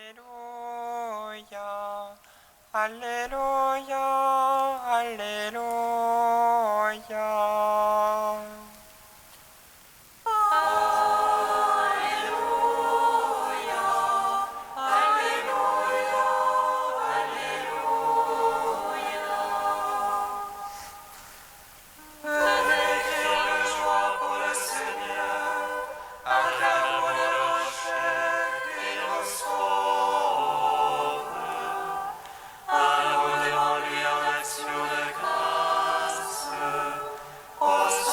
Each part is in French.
할렐루야, 할렐루야, 할렐루야. Oh,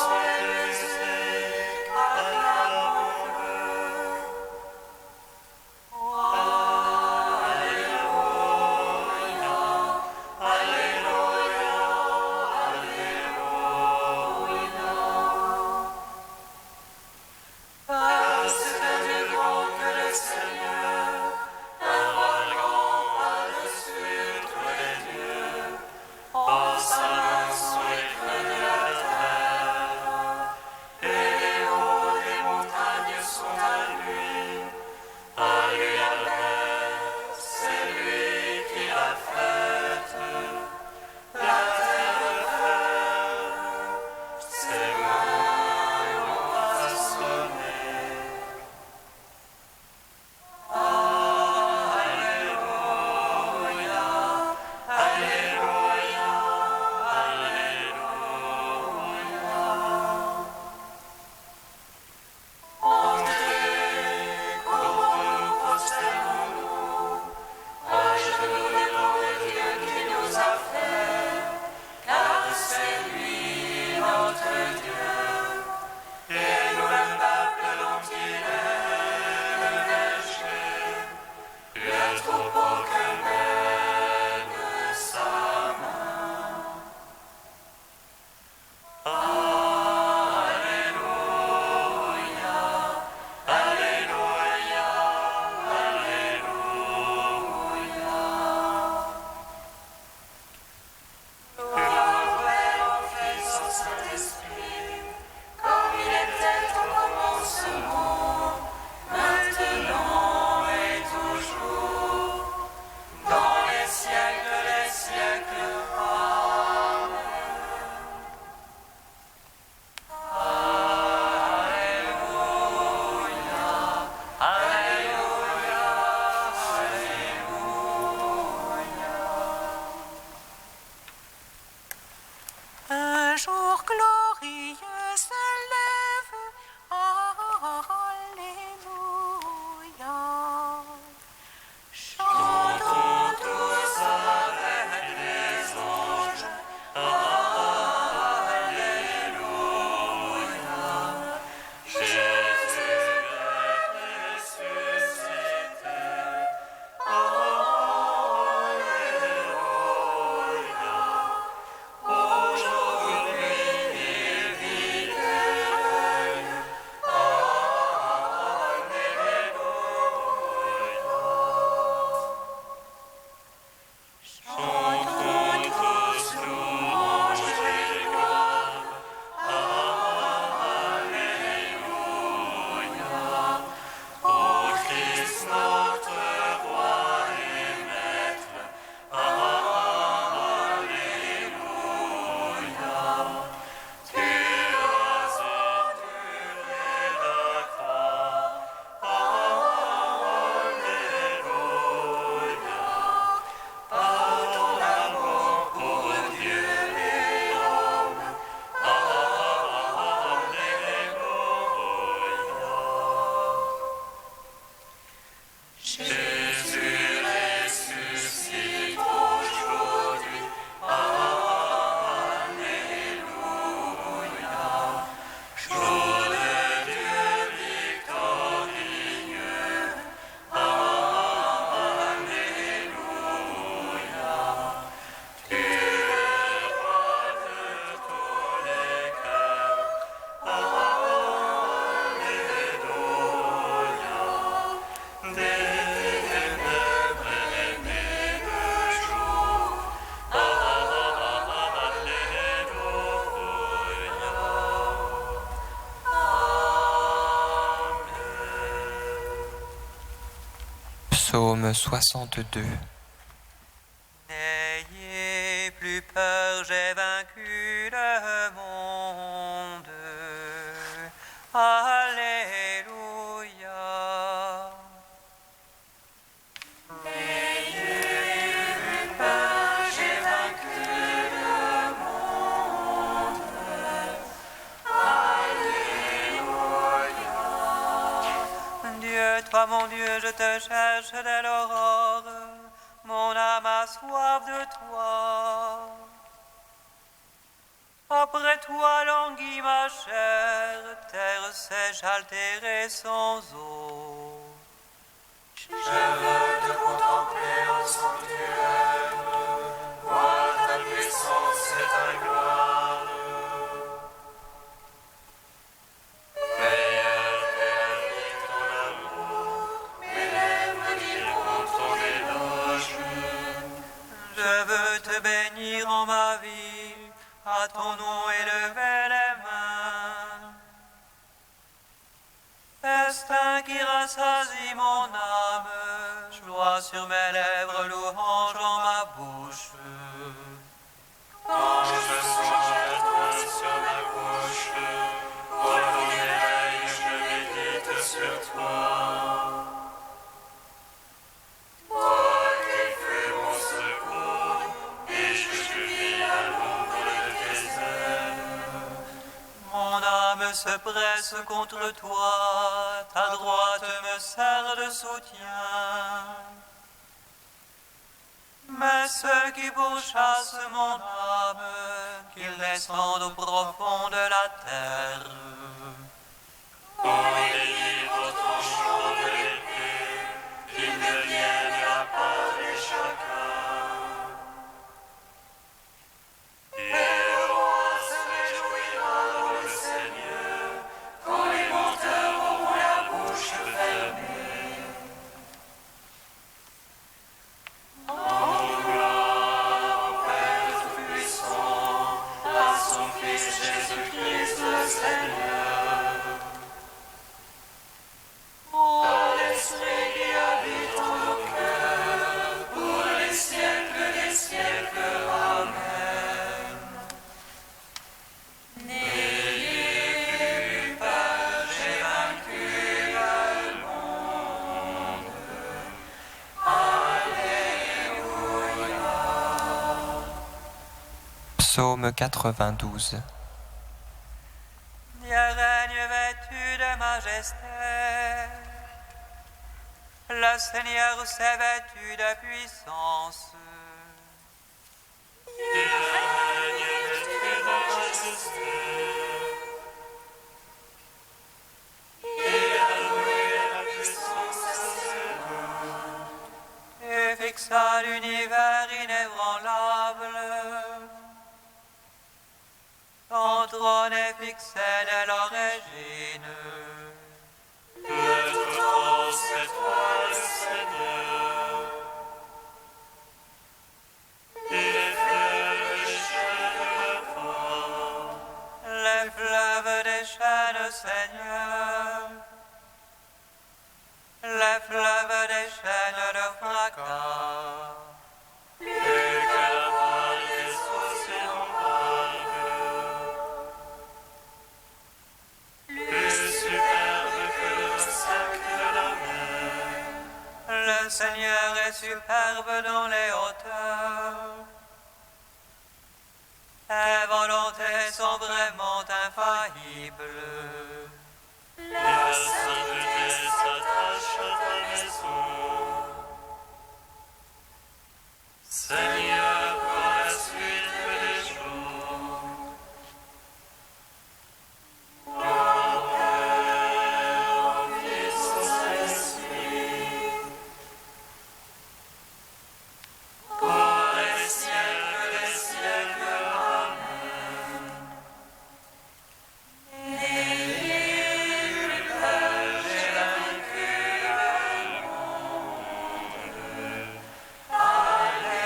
Psaume 62. N'ayez plus peur, j'ai vaincu le monde. Alléluia. Dieu, toi mon Dieu, je te cherche dès l'aurore. Mon âme a soif de toi. Après toi languit ma chair, terre sèche, altérée sans eau. Je veux te contempler au sanctuaire, voir ta puissance et ta gloire. Meilleur est la vie que ton amour, mes lèvres diront ton éloge. Je veux te bénir en ma vie, à ton nom élever les mains. Festin qui rassasie mon âme, joie sur mes lèvres, louange en ma bouche. Quand je songe à toi sur ma couche, au ton éveil je médite sur toi. Toi qui fus mon secours, et je vis à l'ombre de tes ailes. Mon âme se presse contre toi, ta droite me sert de soutien. Mais ceux qui pourchassent mon âme, qu'ils descendent au profond de la terre. On délivre ton champ de l'épée, qu'ils deviennent la part des chacun. Et le roi se réjouira dans le Seigneur, quand les menteurs auront la bouche fermée. En gloire au Père Tout-Puissant, à son Fils Jésus-Christ le Seigneur. Par l'Esprit qui habite en nos cœurs, pour les siècles des siècles. Amen. N'ayez plus peur, j'ai vaincu le monde. Alléluia. Psaume 92. Dieu règne vêtu de majesté. Le Seigneur s'est vêtu de puissance. Il règne vêtu de majesté. Il a loué la puissance à ses mains. Et fixa l'univers inébranlable. Ton trône est fixé dès l'origine. Le Tout-Temps, c'est toi le Seigneur. Il fait les chaînes le vent. Les fleuves déchaînent, Seigneur. Les fleuves déchaînent le fracas. Plus que la voile des océans vagues. Plus superbe que le sac de la mer. Le Seigneur est superbe dans les hauteurs. Tes volontés sont vraiment infaillibles. La sainteté s'attache à ta maison. Seigneur, pour la suite des jours. Au Père, au Fils, au Saint-Esprit. Pour les siècles des siècles. Amen. N'ayez plus peur, j'ai vaincu le monde. Alléluia.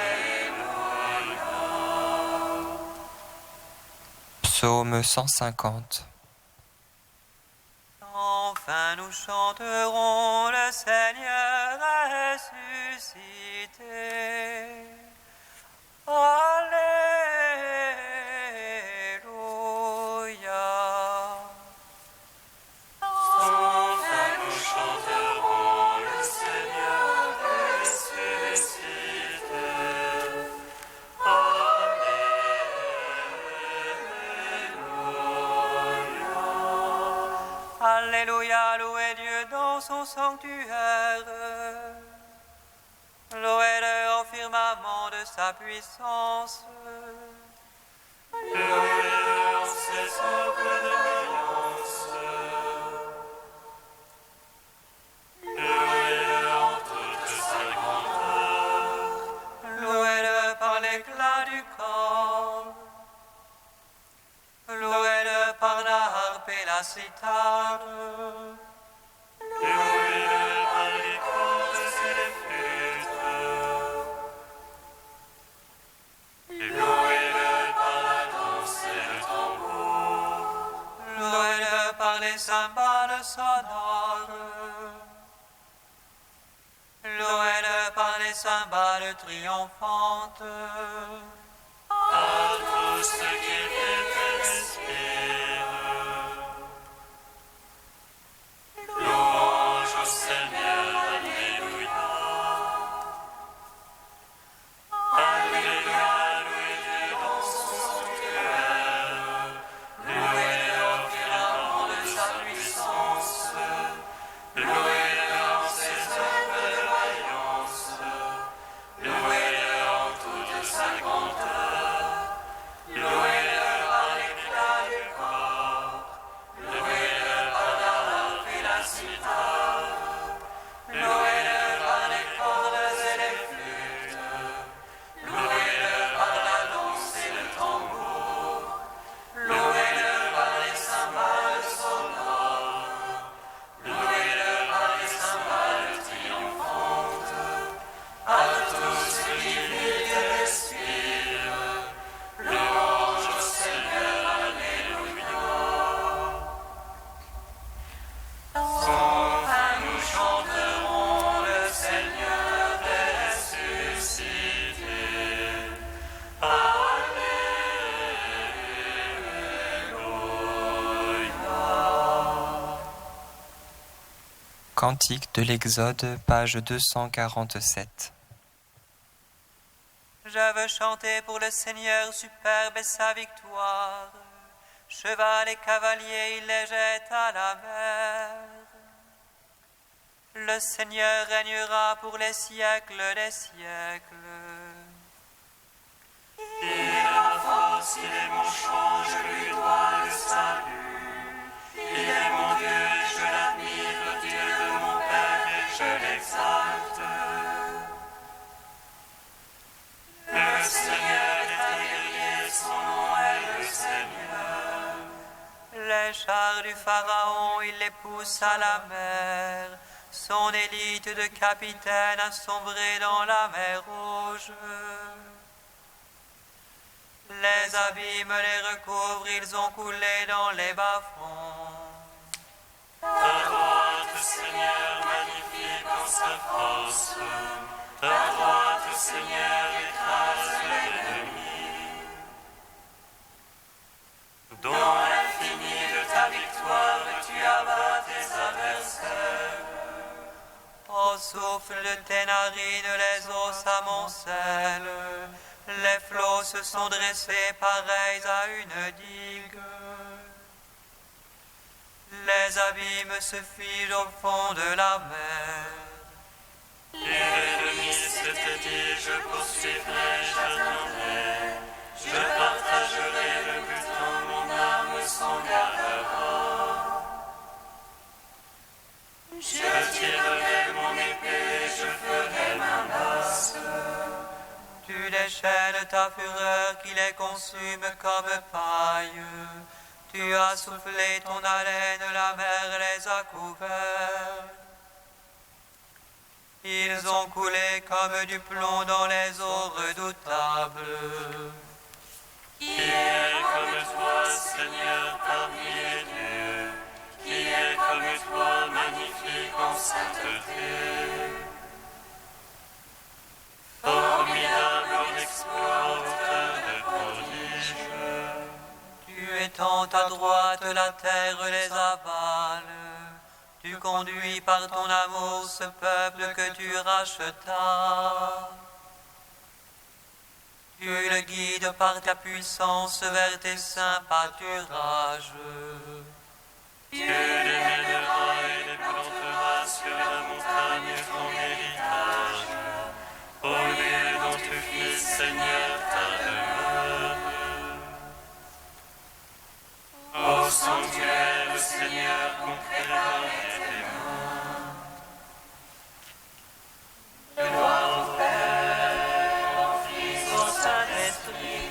Psaume 150. Enfin nous nous chanterons le Seigneur ressuscité. Alléluia. Enfin nous chanterons le Seigneur ressuscité. Alléluia, louez Dieu dans son sanctuaire. Louez-le au firmament de sa puissance. Louez-le en ses œuvres de brillance. Louez-le en toute sa grandeur. Louez-le par l'éclat du corps. Louez-le par la harpe et la cithare. Louez-le par les cordes et les flûtes. Louez-le par la danse et le tambour. Louez-le par les cymbales sonores. Louez-le par les cymbales triomphantes. À tous ceux qui vivent et respirent. Louange au Seigneur, Alléluia. Alléluia, louez Dieu dans son sanctuaire. Louez-le au firmament de sa puissance. Louez-le en ses œuvres de vaillance. Louez-le en toute sa grandeur. Louez-le par l'éclat du corps. Louez-le par la harpe et la cithare. Louez-le par les cordes et les flûtes. Louez-le par la danse et le tambour. Louez-le par les cymbales sonores. Louez-le par les cymbales triomphantes. À tous ceux qui vivent et respirent. Louange au Seigneur, Alléluia. Enfin nous chanterons le Seigneur ressuscité. Alléluia. Cantique de l'Exode, page 247. Je veux chanter pour le Seigneur superbe et sa victoire. Cheval et cavalier, il les jette à la mer. Le Seigneur régnera pour les siècles des siècles. Il est ma force, il est mon chant, je lui dois le salut. Il est mon Dieu et je l'admire, le Dieu de mon Père et je l'exalte. Le Seigneur est un guerrier, son nom est le Seigneur. Les chars du Pharaon, il les pousse à la mer. Son élite de capitaine a sombré dans la mer Rouge. Les abîmes les recouvrent, ils ont coulé dans les bas-fonds. Ta droite, Seigneur, magnifique en sa force. Ta droite, Seigneur, écrase l'ennemi. Dans l'infini de ta victoire, tu abats tes adversaires. Au souffle de tes narines, les eaux s'amoncellent. Les flots se sont dressés pareils à une digue. Les abîmes se figent au fond de la mer. L'ennemi s'était dit, je poursuivrai, j'attendrai. Je partagerai le butin, mon âme s'en gardera. Je tirerai mon épée, je ferai ma masse. Tu déchaînes ta fureur qui les consume comme paille. Tu as soufflé ton haleine, la mer les a couverts. Ils ont coulé comme du plomb dans les eaux redoutables. Qui est comme toi, Seigneur, parmi les dieux? Qui est comme toi, magnifique magnifique en sainteté. Formidable en exploit, auteur de prodiges. Tu étends à droite, la terre les avale. Tu conduis par ton amour ce peuple que tu rachetas. Tu le guides par ta puissance vers tes saints pâturages. Tu les mèneras et les planteras sur la montagne ton héritage, au lieu dont tu fis, Seigneur, ta demeure. Au sanctuaire, Seigneur, qu'on préparait tes mains. Gloire au Père, au Fils, au Saint-Esprit,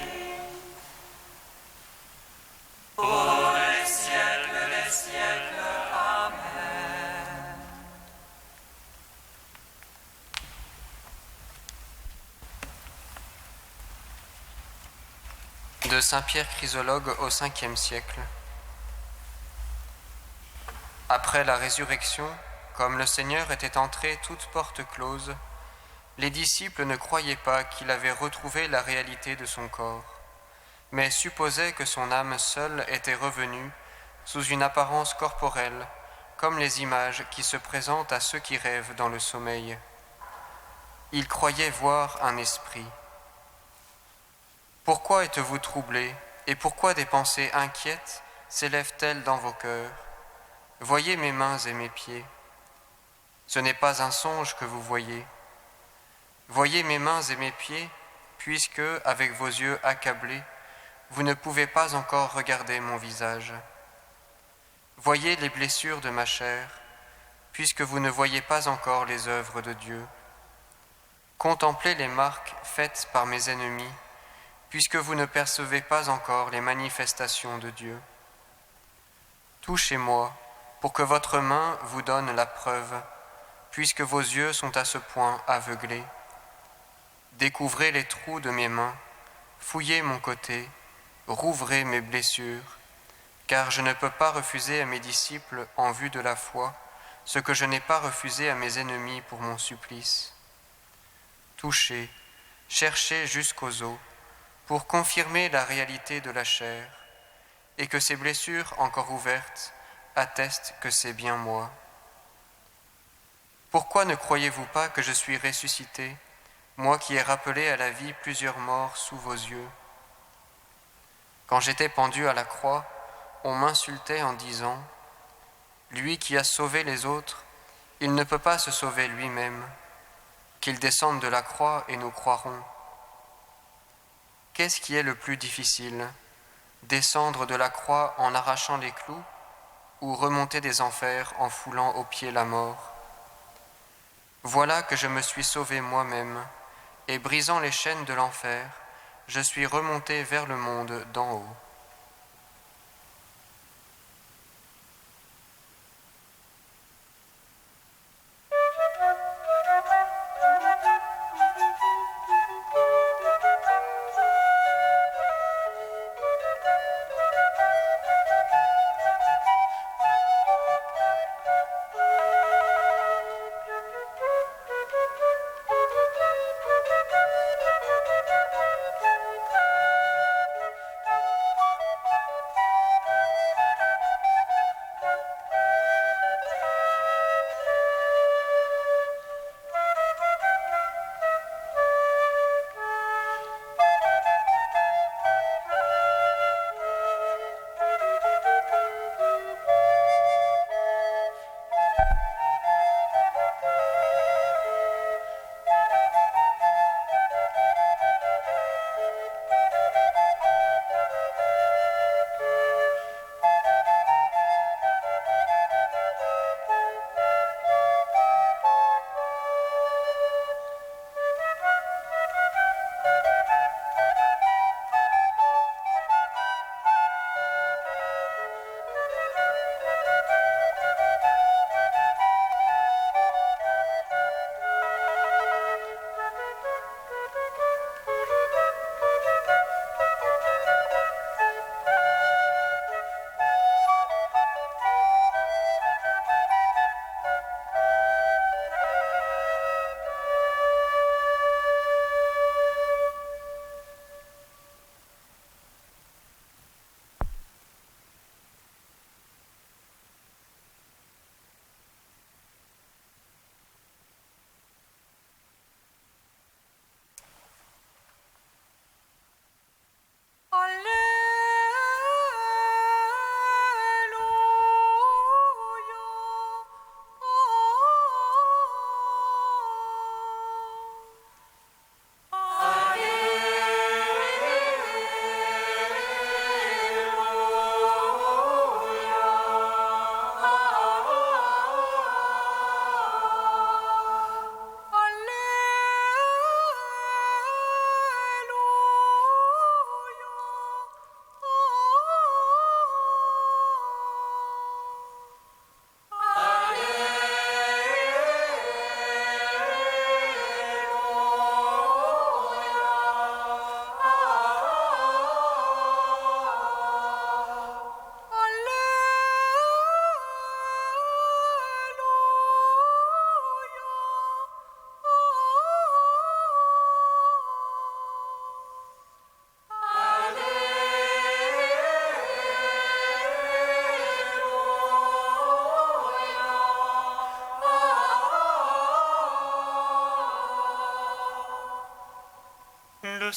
pour les siècles des siècles. Amen. De Saint Pierre Chrysologue au 5e siècle. Après la résurrection, comme le Seigneur était entré toute porte close, les disciples ne croyaient pas qu'il avait retrouvé la réalité de son corps, mais supposaient que son âme seule était revenue sous une apparence corporelle, comme les images qui se présentent à ceux qui rêvent dans le sommeil. Ils croyaient voir un esprit. Pourquoi êtes-vous troublés, et pourquoi des pensées inquiètes s'élèvent-elles dans vos cœurs? Voyez mes mains et mes pieds. Ce n'est pas un songe que vous voyez. Voyez mes mains et mes pieds, puisque, avec vos yeux accablés, vous ne pouvez pas encore regarder mon visage. Voyez les blessures de ma chair, puisque vous ne voyez pas encore les œuvres de Dieu. Contemplez les marques faites par mes ennemis, puisque vous ne percevez pas encore les manifestations de Dieu. Touchez-moi, pour que votre main vous donne la preuve, puisque vos yeux sont à ce point aveuglés. Découvrez les trous de mes mains, fouillez mon côté, rouvrez mes blessures, car je ne peux pas refuser à mes disciples en vue de la foi ce que je n'ai pas refusé à mes ennemis pour mon supplice. Touchez, cherchez jusqu'aux os, pour confirmer la réalité de la chair, et que ces blessures encore ouvertes attestent que c'est bien moi. Pourquoi ne croyez-vous pas que je suis ressuscité, moi qui ai rappelé à la vie plusieurs morts sous vos yeux? Quand j'étais pendu à la croix, on m'insultait en disant « Lui qui a sauvé les autres, il ne peut pas se sauver lui-même. Qu'il descende de la croix et nous croirons. » Qu'est-ce qui est le plus difficile? Descendre de la croix en arrachant les clous ou remonter des enfers en foulant aux pieds la mort? Voilà que je me suis sauvé moi-même, et brisant les chaînes de l'enfer, je suis remonté vers le monde d'en haut.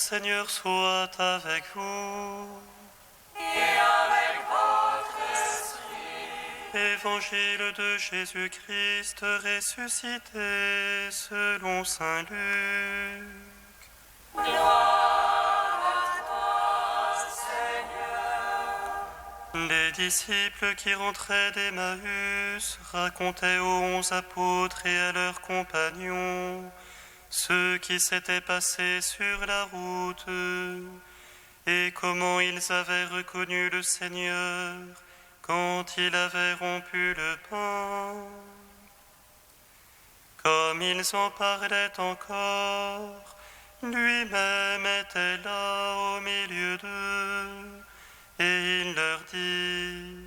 Seigneur soit avec vous. Et avec votre esprit. Évangile de Jésus-Christ ressuscité selon saint Luc. Gloire à toi, Seigneur. Les disciples qui rentraient d'Emmaüs racontaient aux 11 apôtres et à leurs compagnons ce qui s'était passé sur la route et comment ils avaient reconnu le Seigneur quand il avait rompu le pain. Comme ils en parlaient encore, lui-même était là au milieu d'eux, et il leur dit :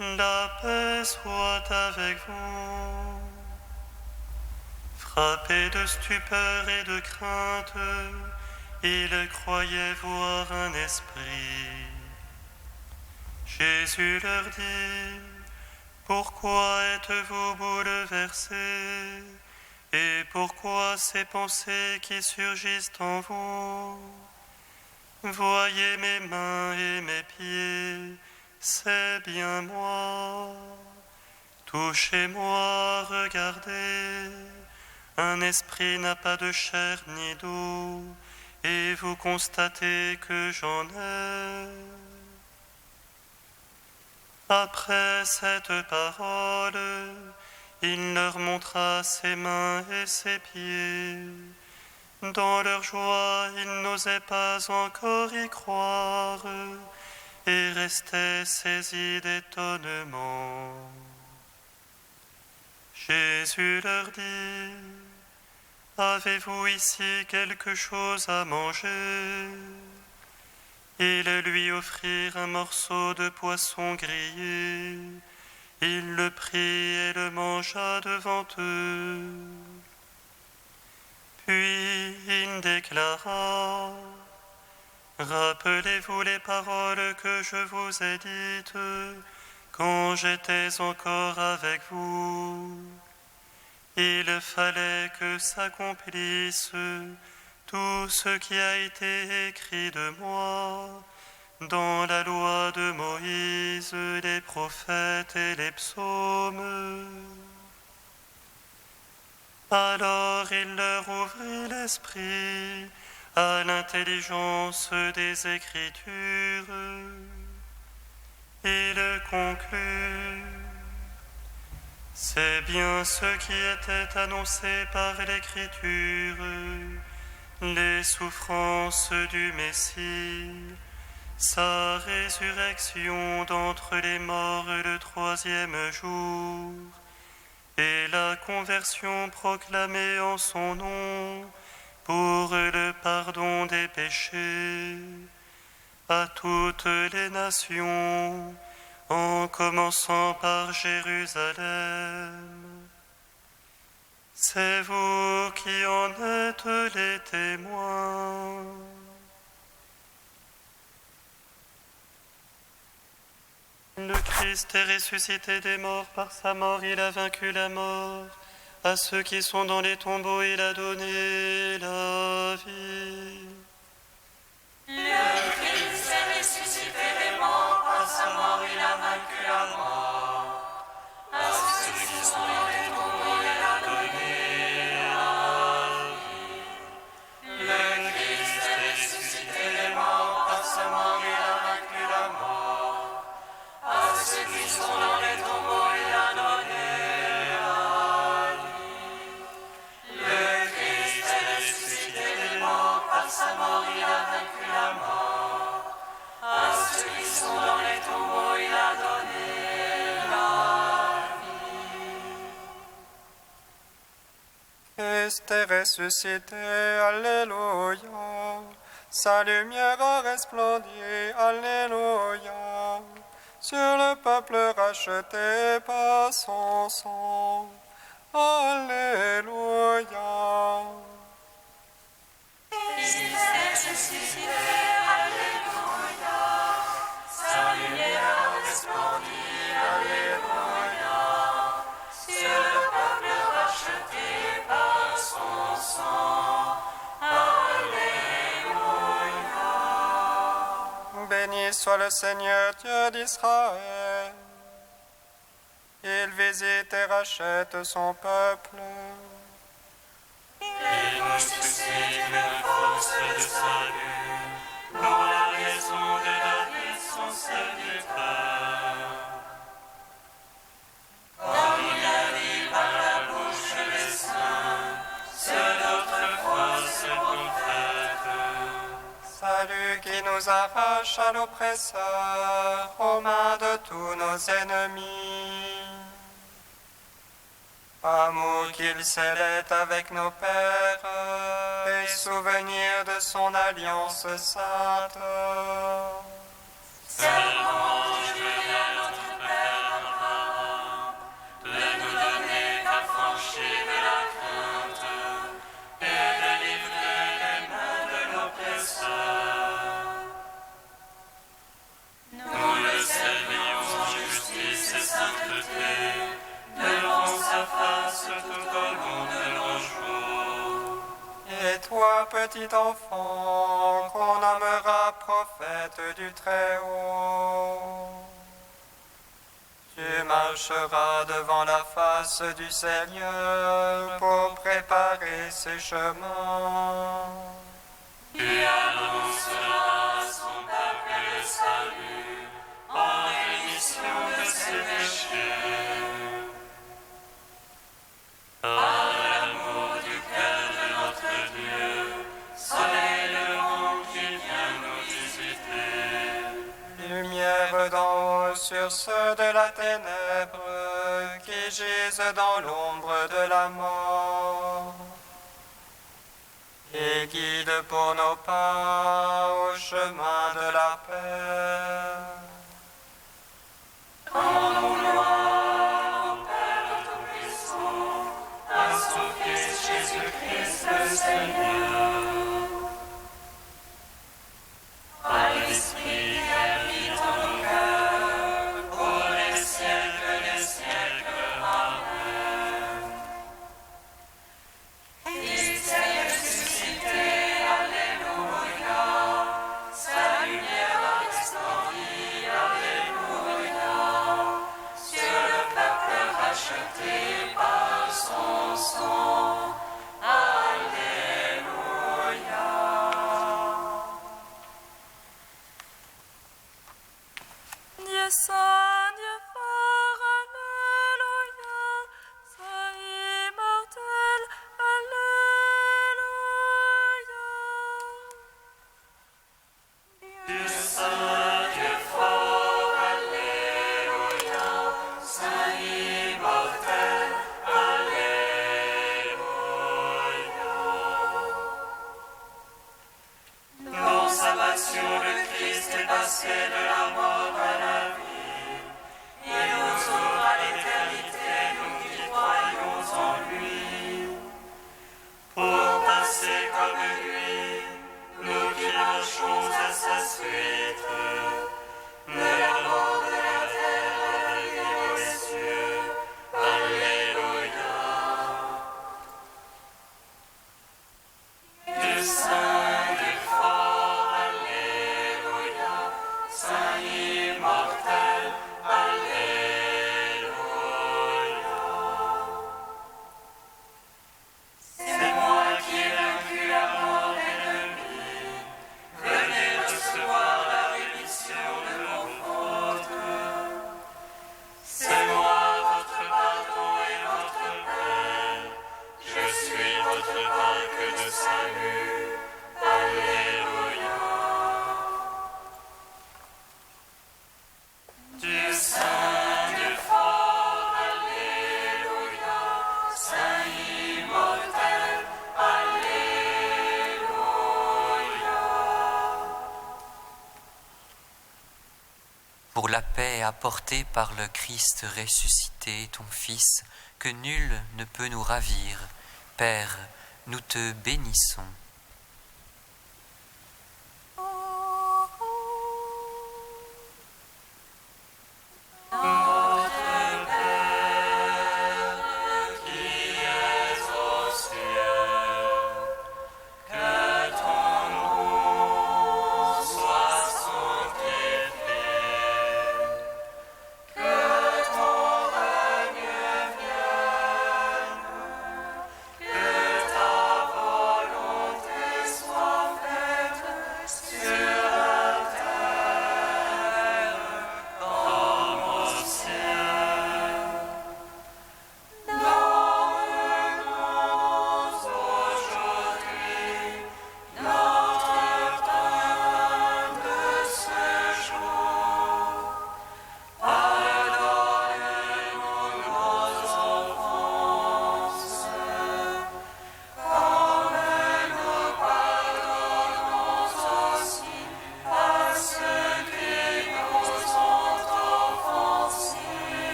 La paix soit avec vous. Frappés de stupeur et de crainte, ils croyaient voir un esprit. Jésus leur dit : Pourquoi êtes-vous bouleversés ? Et pourquoi ces pensées qui surgissent en vous ? Voyez mes mains et mes pieds, c'est bien moi. Touchez-moi, regardez. Un esprit n'a pas de chair ni d'eau, et vous constatez que j'en ai. Après cette parole, il leur montra ses mains et ses pieds. Dans leur joie, ils n'osaient pas encore y croire et restaient saisis d'étonnement. Jésus leur dit : Avez-vous ici quelque chose à manger ? Ils lui offrirent un morceau de poisson grillé. Il le prit et le mangea devant eux. Puis il déclara : Rappelez-vous les paroles que je vous ai dites quand j'étais encore avec vous. Il fallait que s'accomplisse tout ce qui a été écrit de moi dans la loi de Moïse, les prophètes et les psaumes. Alors il leur ouvrit l'esprit à l'intelligence des Écritures. Il conclut : C'est bien ce qui était annoncé par l'Écriture, les souffrances du Messie, sa résurrection d'entre les morts le 3e jour, et la conversion proclamée en son nom pour le pardon des péchés à toutes les nations, en commençant par Jérusalem. C'est vous qui en êtes les témoins. Le Christ est ressuscité des morts, par sa mort il a vaincu la mort. À ceux qui sont dans les tombeaux il a donné la vie. Le Christ est ressuscité des morts, par sa mort il a vaincu la mort. À ceux qui sont dans les tombeaux il a donné la vie. Le Christ est ressuscité des morts, par sa mort il a vaincu la mort. À ceux qui sont dans les tombeaux il a donné la vie. Le Christ est ressuscité des morts, par sa mort il a vaincu la mort. À ceux qui sont dans les tombeaux il a donné la vie. Christ est ressuscité, Alléluia. Sa lumière a resplendi, Alléluia. Sur le peuple racheté par son sang, Alléluia. Christ est ressuscité, Alléluia. Sa lumière a resplendi, Alléluia. Sur le peuple racheté par son sang, Alléluia. Béni soit le Seigneur Dieu d'Israël. Il visite et rachète son peuple. Il nous suscite une force de salut pour la raison de la vie de son serviteur. Comme il a dit par la bouche des saints, seule notre force complète. Salut qui nous arrache à l'oppresseur, aux mains de tous nos ennemis. Amour qu'il scellait avec nos pères, et souvenir de son alliance sainte. Seulement je viens à notre Père Abraham, de nous donner l'affranchie de la crainte, et de livrer les mains de l'oppresseur. Nous le servions en justice et sainteté, devant sa face tout au long de nos jours. Et toi, petit enfant, qu'on nommera prophète du Très-Haut, tu marcheras devant la face du Seigneur pour préparer ses chemins. Tu annonceras à son peuple le salut, en rémission de ses péchés. Par l'amour du cœur de notre Dieu, soleil levant qui vient nous visiter. Lumière d'en haut sur ceux de la ténèbre qui gisent dans l'ombre de la mort. Et guide pour nos pas au chemin de la paix. Rendons gloire au Père Tout-Puissant, à son Fils Jésus-Christ le Seigneur. À l'Esprit qui habite en nos cœurs, pour les siècles des siècles. Amen. Christ est ressuscité, Alléluia. Sa lumière a resplendi, Alléluia. Sur le peuple racheté par son sang, Alléluia. Dieu saint, Dieu fort, Alléluia, Saint immortel, Alléluia. Dieu saint, Dieu fort, Alléluia. Saint immortel, Alléluia. Dans sa passion, le Christ est passé de la mort à la vie. Il nous ouvre à l'éternité, nous qui croyons en lui. Pour passer comme lui, nous qui marchons à sa suite, de la mort de la terre à la vie aux cieux. Alléluia. Dieu saint, Dieu fort, Alléluia. Saint immortel, Alléluia. C'est moi qui ai vaincu la mort ennemi. Venez recevoir la rémission de vos fautes. C'est moi votre pardon et votre paix. Je suis votre arc de salut. Alléluia. Dieu saint, Dieu fort, Alléluia. Saint immortel, Alléluia. Pour la paix apportée par le Christ ressuscité, ton Fils, que nul ne peut nous ravir, Père, nous te bénissons. Que ton nom soit sanctifié.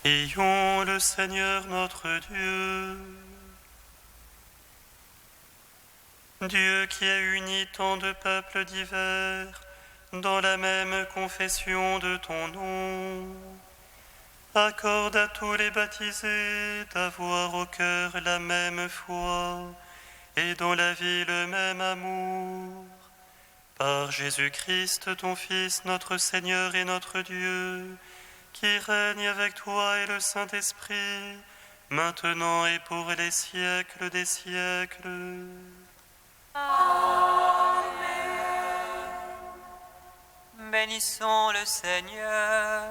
Prions le Seigneur notre Dieu. Dieu qui a uni tant de peuples divers dans la même confession de ton nom, accorde à tous les baptisés d'avoir au cœur la même foi et dans la vie le même amour. Par Jésus-Christ, ton Fils, notre Seigneur et notre Dieu, qui règne avec toi et le Saint-Esprit, maintenant et pour les siècles des siècles. Bénissons le Seigneur.